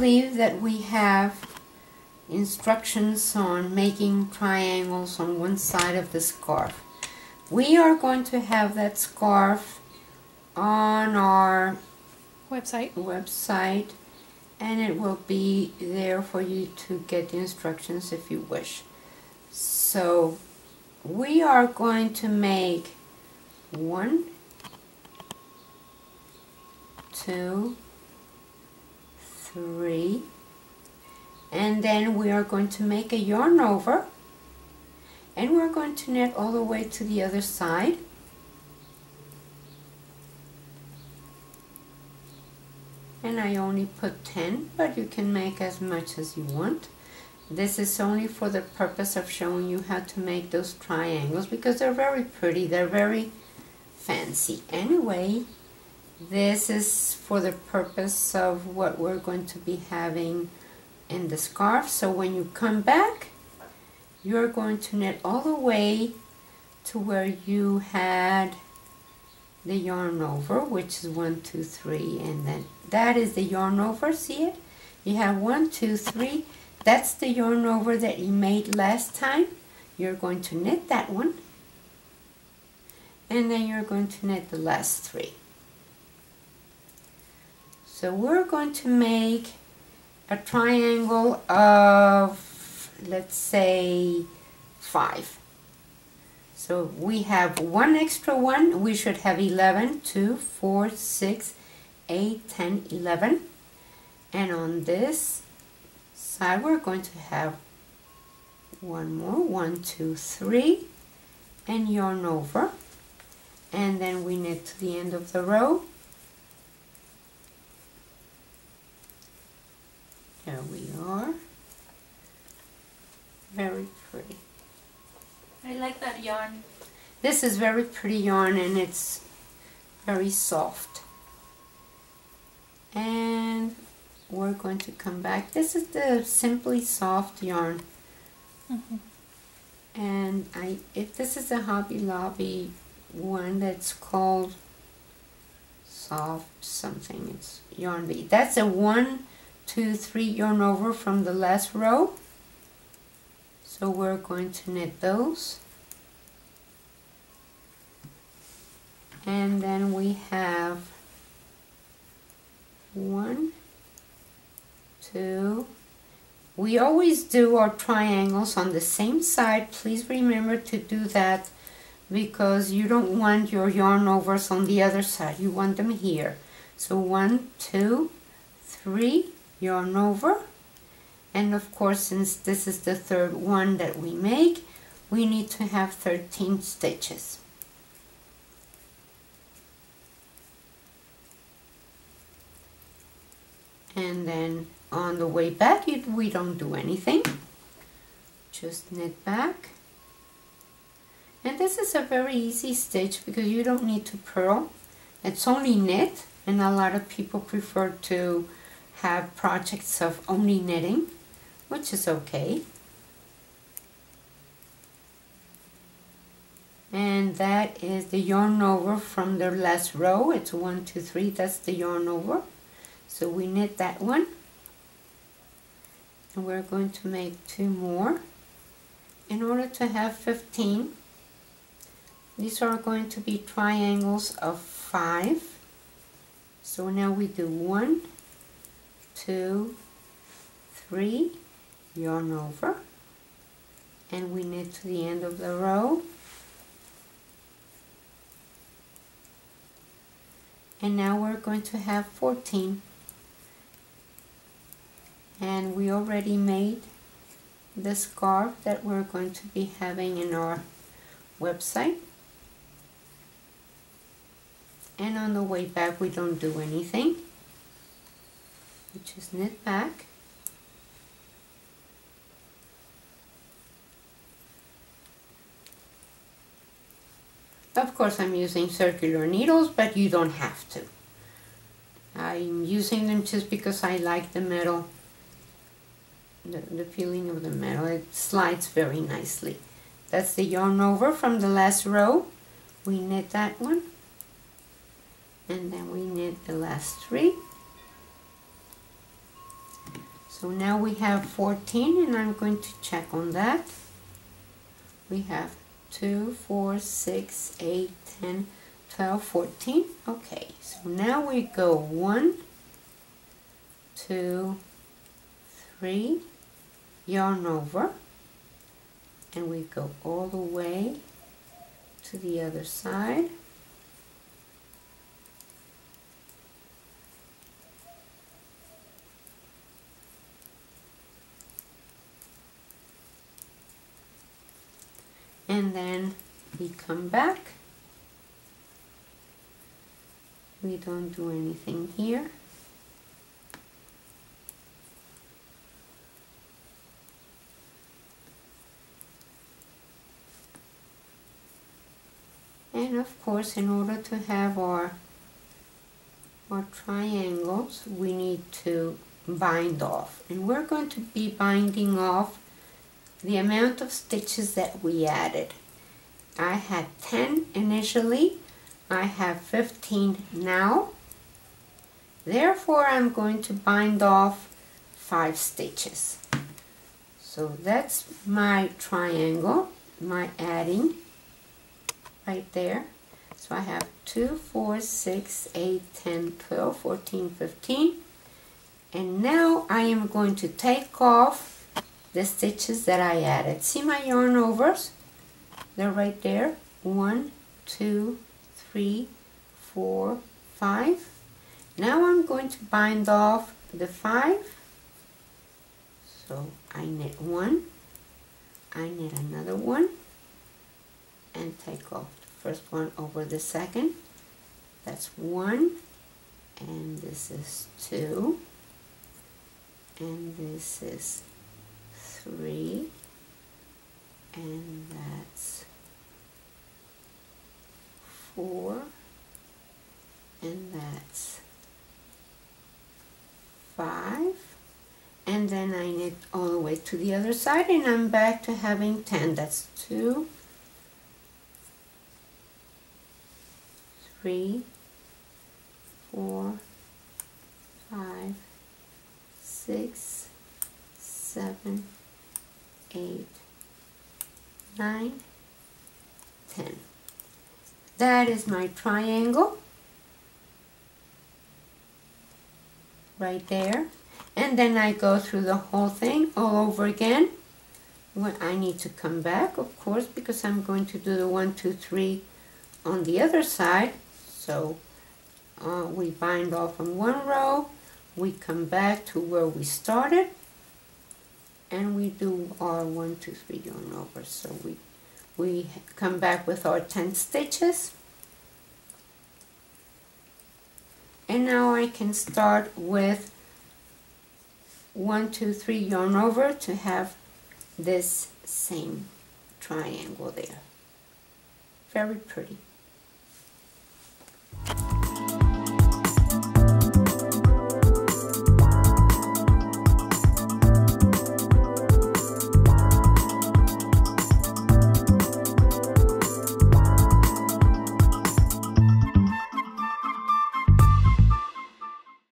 believe that we have instructions on making triangles on one side of the scarf. We are going to have that scarf on our website, and it will be there for you to get the instructions if you wish. So we are going to make 1, 2, 3, and then we are going to make a yarn over, and we're going to knit all the way to the other side. And I only put 10, but you can make as much as you want. This is only for the purpose of showing you how to make those triangles, because they're very pretty, they're very fancy. Anyway, this is for the purpose of what we're going to be having in the scarf. So when you come back, you're going to knit all the way to where you had the yarn over, which is 1, 2, 3, and then that is the yarn over. See it? You have 1, 2, 3. That's the yarn over that you made last time. You're going to knit that one, and then you're going to knit the last 3. So we're going to make a triangle of, let's say, 5. So we have 1 extra one. We should have 11, 2, 4, 6, 8, 10, 11. And on this side we're going to have 1 more, 1, 2, 3, and yarn over. And then we knit to the end of the row. There we are. Very pretty. I like that yarn. This is very pretty yarn, and it's very soft. And we're going to come back. This is the Simply Soft yarn. And if this is a Hobby Lobby one that's called Soft something, it's Yarn Bee. That's a 1, 2, 3 yarn over from the last row. So we're going to knit those. And then we have 1, 2. We always do our triangles on the same side. Please remember to do that, because you don't want your yarn overs on the other side. You want them here. So 1, 2, 3 yarn over. And of course, since this is the third one that we make, we need to have 13 stitches. And then on the way back, we don't do anything. Just knit back. And this is a very easy stitch because you don't need to purl. It's only knit, and a lot of people prefer to have projects of only knitting, which is okay. And that is the yarn over from the last row. It's 1, 2, 3. That's the yarn over. So we knit that one, and we're going to make 2 more in order to have 15. These are going to be triangles of 5. So now we do 1, 2, 3, yarn over, and we knit to the end of the row. And now we're going to have 14. And we already made the scarf that we're going to be having in our website. And on the way back, we don't do anything. We just knit back. Of course, I'm using circular needles, but you don't have to. I'm using them just because I like the metal, the feeling of the metal. It slides very nicely. That's the yarn over from the last row. We knit that one, and then we knit the last 3. So now we have 14, and I'm going to check on that. We have 2, 4, 6, 8, 10, 12, 14. Okay, so now we go 1, 2, 3, yarn over, and we go all the way to the other side. And then we come back. We don't do anything here. And of course, in order to have our triangles, we need to bind off. And we're going to be binding off the amount of stitches that we added. I had 10 initially. I have 15 now. Therefore, I'm going to bind off 5 stitches. So that's my triangle, my adding right there. So I have 2, 4, 6, 8, 10, 12, 14, 15. And now I am going to take off the stitches that I added. See my yarn overs? They're right there. 1, 2, 3, 4, 5. Now I'm going to bind off the 5. So I knit 1, I knit another one, and take off the first one over the second. That's 1, and this is 2, and this is 3, and that's 4, and that's 5, and then I knit all the way to the other side, and I'm back to having 10. That's 2, 3, 4, 5, 6, 7, 8, 9, 10. That is my triangle right there. And then I go through the whole thing all over again. When I need to come back, of course, because I'm going to do the 1, 2, 3 on the other side. So we bind off on one row, we come back to where we started, and we do our 1, 2, 3 yarn over. So we come back with our 10 stitches. And now I can start with 1, 2, 3 yarn over to have this same triangle there. Very pretty.